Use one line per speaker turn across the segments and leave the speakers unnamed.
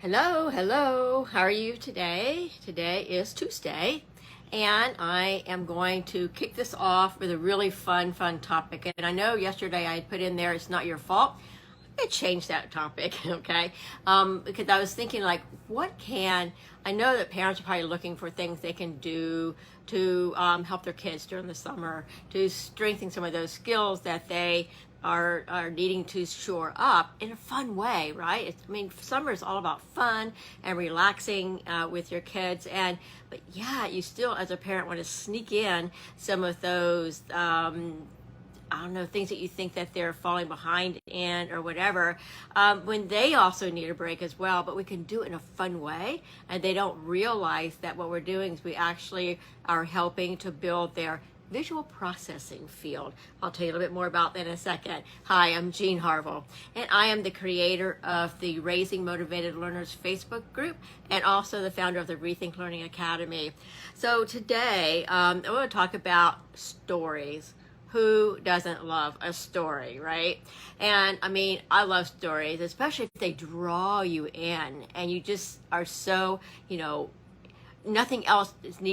Hello, hello. How are you today? Today is Tuesday, and I am going to kick this off with a really fun topic. And I know yesterday I put in there, it's not your fault. I changed that topic, okay? Because I was thinking, like, I know that parents are probably looking for things they can do to help their kids during the summer, to strengthen some of those skills that they are needing to shore up in a fun way, right? Summer is all about fun and relaxing with your kids, but yeah, you still, as a parent, want to sneak in some of those I don't know, things that you think that they're falling behind in or whatever, when they also need a break as well, but we can do it in a fun way, and they don't realize that what we're doing is we actually are helping to build their visual processing field. I'll tell you a little bit more about that in a second. Hi, I'm Jean Harville, and I am the creator of the Raising Motivated Learners Facebook group and also the founder of the Rethink Learning Academy. So today, I want to talk about stories. Who doesn't love a story, right? And I love stories, especially if they draw you in and you just are so, nothing else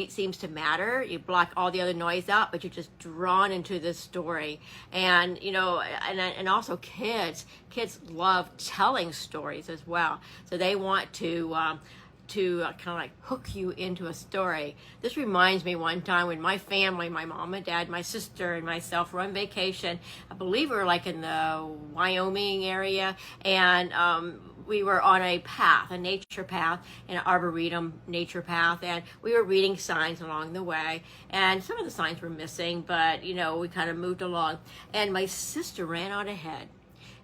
seems to matter. You block all the other noise out, but you're just drawn into this story. And and also kids love telling stories as well. So they want to kind of like hook you into a story. This reminds me one time when my family, my mom and dad, my sister and myself were on vacation. I believe we were like in the Wyoming area, and we were on a path, a nature path, an arboretum nature path, and we were reading signs along the way, and some of the signs were missing, but we kind of moved along, and my sister ran out ahead.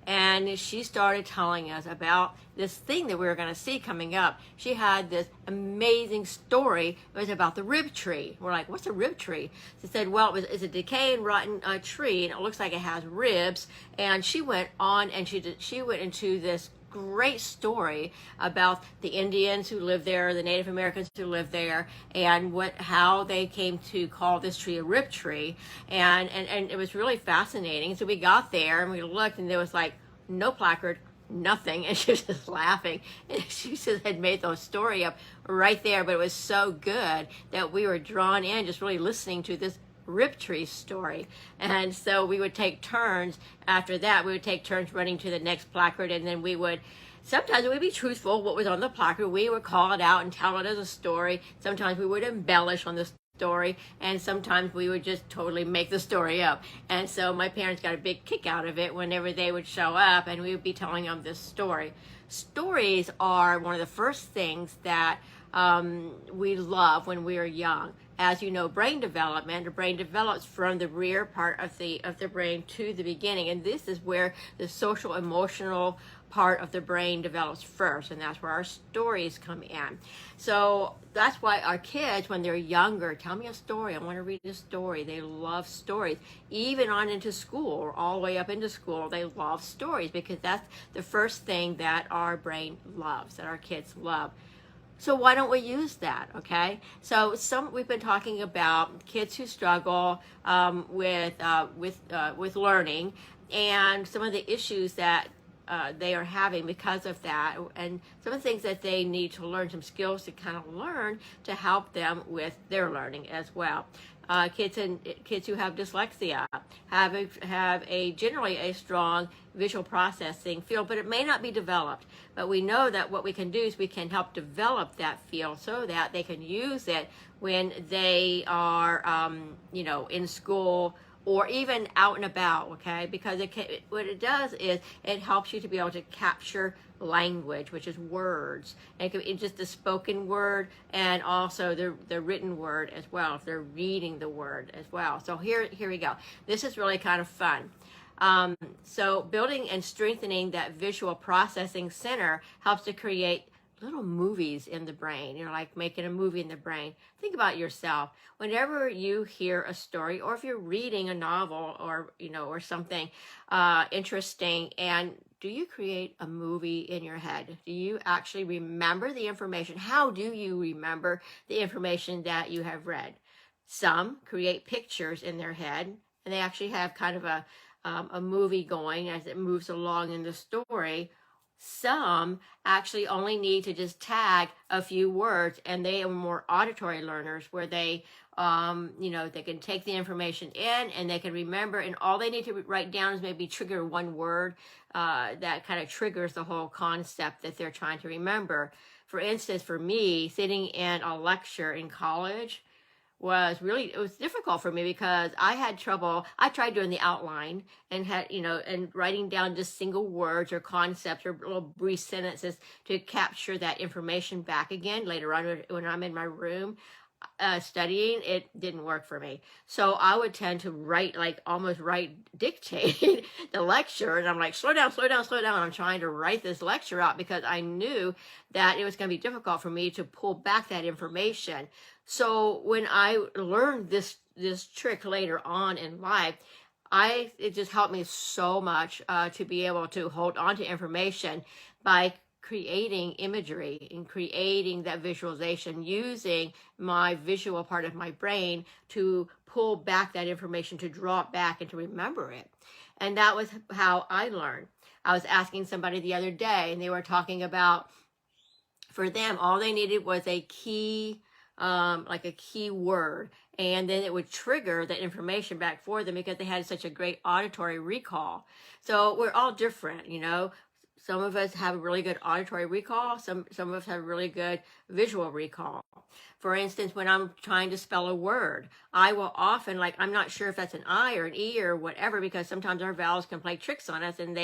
And she started telling us about this thing that we were going to see coming up. She had this amazing story. It was about the rib tree. We're like, what's a rib tree? She said, well, it's a decaying, rotten tree, and it looks like it has ribs. And she went on, and she went into this great story about the Indians who lived there, the Native Americans who lived there, and how they came to call this tree a rib tree, and it was really fascinating. So we got there and we looked, and there was like no placard, nothing, and she was just laughing, and she just had made the story up right there, but it was so good that we were drawn in just really listening to this rib tree story. And so we would take turns after that. We would take turns running to the next placard, and then sometimes we would be truthful what was on the placard. We would call it out and tell it as a story. Sometimes we would embellish on the story, and sometimes we would just totally make the story up. And so my parents got a big kick out of it whenever they would show up and we would be telling them this story. Stories are one of the first things that we love when we are young. As you know, the brain develops from the rear part of the brain to the beginning, and this is where the social emotional part of the brain develops first, and that's where our stories come in. So that's why our kids, when they're younger, tell me a story, I want to read a story. They love stories. Even on into school, or all the way up into school, they love stories, because that's the first thing that our brain loves, that our kids love. So why don't we use that, okay? So we've been talking about kids who struggle with learning, and some of the issues that they are having because of that, and some of the things that they need to learn, some skills to kind of learn to help them with their learning as well. Kids who have dyslexia have generally a strong visual processing field, but it may not be developed. But we know that what we can do is we can help develop that field so that they can use it when they are, in school or even out and about, okay? Because what it does is it helps you to be able to capture language, which is words. And it's just the spoken word and also the written word as well, if they're reading the word as well. So here we go. This is really kind of fun. So building and strengthening that visual processing center helps to create little movies in the brain, like making a movie in the brain. Think about yourself. Whenever you hear a story, or if you're reading a novel or something interesting, and do you create a movie in your head? Do you actually remember the information? How do you remember the information that you have read? Some create pictures in their head, and they actually have kind of a movie going as it moves along in the story. Some actually only need to just tag a few words, and they are more auditory learners where they, they can take the information in and they can remember, and all they need to write down is maybe trigger one word that kind of triggers the whole concept that they're trying to remember. For instance, for me, sitting in a lecture in college, it was difficult for me because I had trouble. I tried doing the outline and and writing down just single words or concepts or little brief sentences to capture that information back again later on when I'm in my room studying. It didn't work for me. So I would tend to almost dictate the lecture. And I'm like, slow down, slow down, slow down. I'm trying to write this lecture out because I knew that it was going to be difficult for me to pull back that information. So when I learned this trick later on in life, it just helped me so much to be able to hold on to information by creating imagery and creating that visualization, using my visual part of my brain to pull back that information, to draw it back and to remember it. And that was how I learned. I was asking somebody the other day, and they were talking about, for them, all they needed was a key, like a key word, and then it would trigger that information back for them because they had such a great auditory recall. So we're all different, you know. Some of us have a really good auditory recall. Some of us have really good visual recall. For instance, when I'm trying to spell a word, I will often, I'm not sure if that's an I or an E or whatever, because sometimes our vowels can play tricks on us, and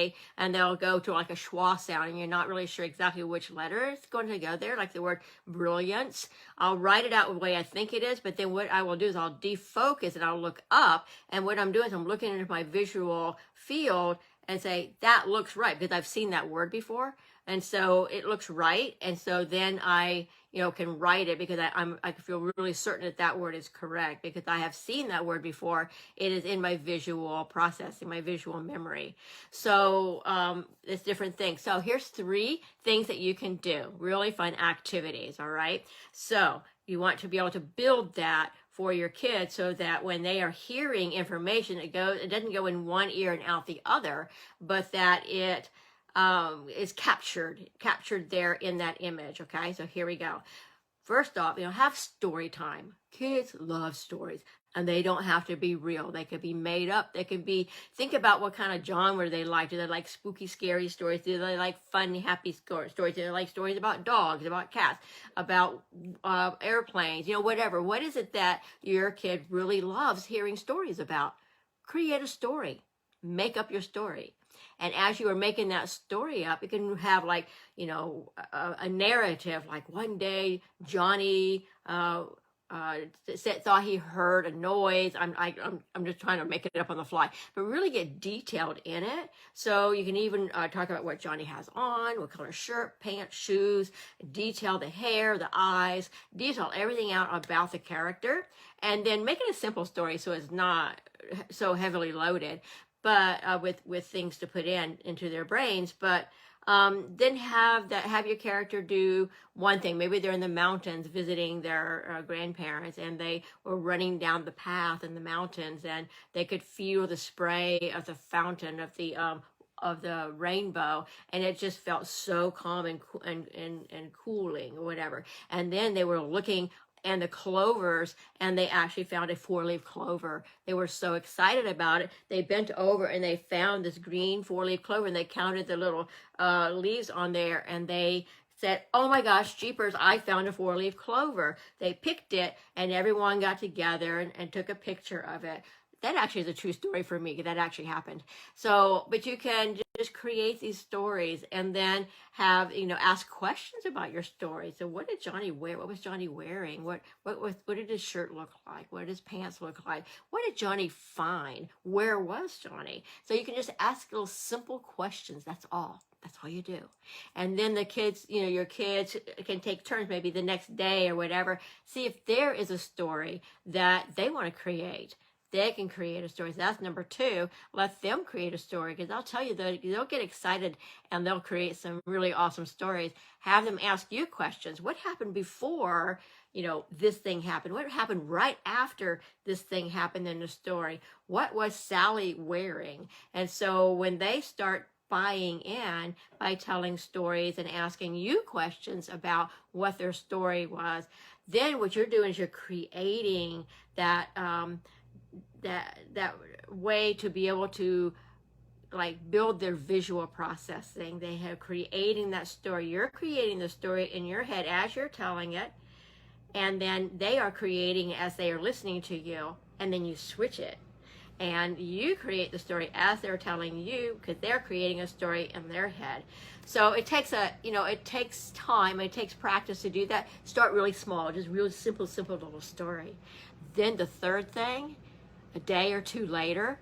they'll go to like a schwa sound, and you're not really sure exactly which letter is going to go there, like the word brilliance. I'll write it out the way I think it is, but then what I will do is I'll defocus and I'll look up, and what I'm doing is I'm looking into my visual field and say, that looks right, because I've seen that word before. And so it looks right. And so then I, can write it because I feel really certain that word is correct because I have seen that word before. It is in my visual processing, my visual memory. So it's different things. So here's 3 things that you can do, really fun activities. All right. So you want to be able to build that for your kids so that when they are hearing information, it doesn't go in one ear and out the other, but that it is captured there in that image. Okay, so here we go. First off, have story time. Kids love stories, and they don't have to be real. They could be made up. They could be, think about what kind of genre they like. Do they like spooky, scary stories? Do they like fun, happy stories? Do they like stories about dogs, about cats, about airplanes, whatever? What is it that your kid really loves hearing stories about? Create a story. Make up your story. And as you are making that story up, you can have a narrative, like one day Johnny thought he heard a noise. I'm just trying to make it up on the fly, but really get detailed in it. So you can even talk about what Johnny has on, what color shirt, pants, shoes, detail the hair, the eyes, detail everything out about the character, and then make it a simple story so it's not so heavily loaded, but with things to put into their brains. But then have your character do one thing. Maybe they're in the mountains visiting their grandparents, and they were running down the path in the mountains, and they could feel the spray of the fountain of the rainbow, and it just felt so calm and cooling or whatever. And then they were looking and the clovers, and they actually found a 4-leaf clover. They were so excited about it. They bent over and they found this green 4-leaf clover, and they counted the little leaves on there, and they said, oh my gosh, jeepers, I found a 4-leaf clover. They picked it, and everyone got together and took a picture of it. That actually is a true story for me. That actually happened. So, but you can just create these stories and then have, ask questions about your story. So what did Johnny wear? What was Johnny wearing? What did his shirt look like? What did his pants look like? What did Johnny find? Where was Johnny? So you can just ask little simple questions. That's all. That's all you do. And then the kids, your kids can take turns, maybe the next day or whatever. See if there is a story that they want to create. They can create a story. So that's number 2. Let them create a story, because I'll tell you, they'll get excited and they'll create some really awesome stories. Have them ask you questions. What happened before, this thing happened? What happened right after this thing happened in the story? What was Sally wearing? And so when they start buying in by telling stories and asking you questions about what their story was. Then what you're doing is you're creating that that way to be able to like build their visual processing. They have creating that story. You're creating the story in your head as you're telling it, and then they are creating as they are listening to you, and then you switch it. And you create the story as they're telling you because they're creating a story in their head. So it takes it takes time, it takes practice to do that. Start really small, just real simple little story. Then the third thing, a day or two later,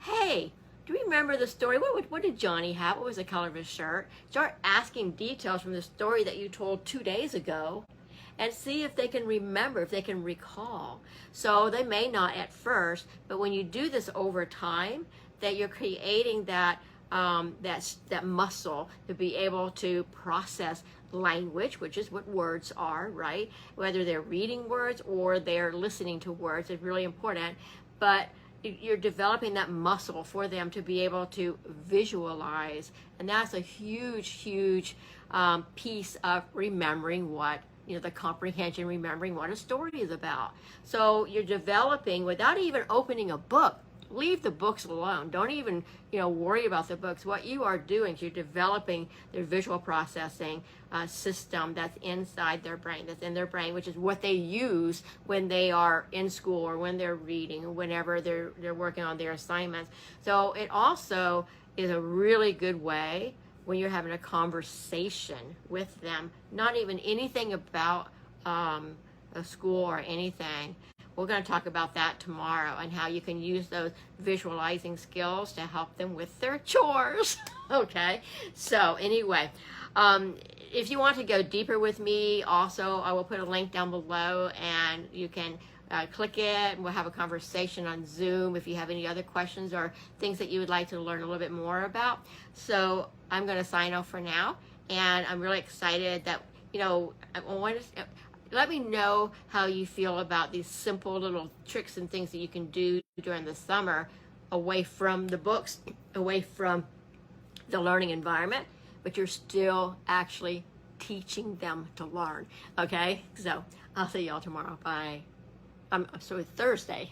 hey, do you remember the story? What did Johnny have? What was the color of his shirt? Start asking details from the story that you told 2 days ago and see if they can remember, if they can recall. So they may not at first, but when you do this over time, that you're creating that muscle to be able to process language, which is what words are, right? Whether they're reading words or they're listening to words is really important. But you're developing that muscle for them to be able to visualize. And that's a huge piece of remembering what, the comprehension, remembering what a story is about. So you're developing without even opening a book. Leave the books alone. Don't even, worry about the books. What you are doing is you're developing their visual processing system that's inside their brain, that's in their brain, which is what they use when they are in school or when they're reading or whenever they're working on their assignments. So it also is a really good way when you're having a conversation with them, not even anything about a school or anything. We're going to talk about that tomorrow and how you can use those visualizing skills to help them with their chores. Okay, so anyway, if you want to go deeper with me, also I will put a link down below and you can click it and we'll have a conversation on Zoom if you have any other questions or things that you would like to learn a little bit more about. So I'm going to sign off for now, and I'm really excited that, I want to let me know how you feel about these simple little tricks and things that you can do during the summer away from the books, away from the learning environment, but you're still actually teaching them to learn. Okay, so I'll see y'all tomorrow. Bye. Thursday.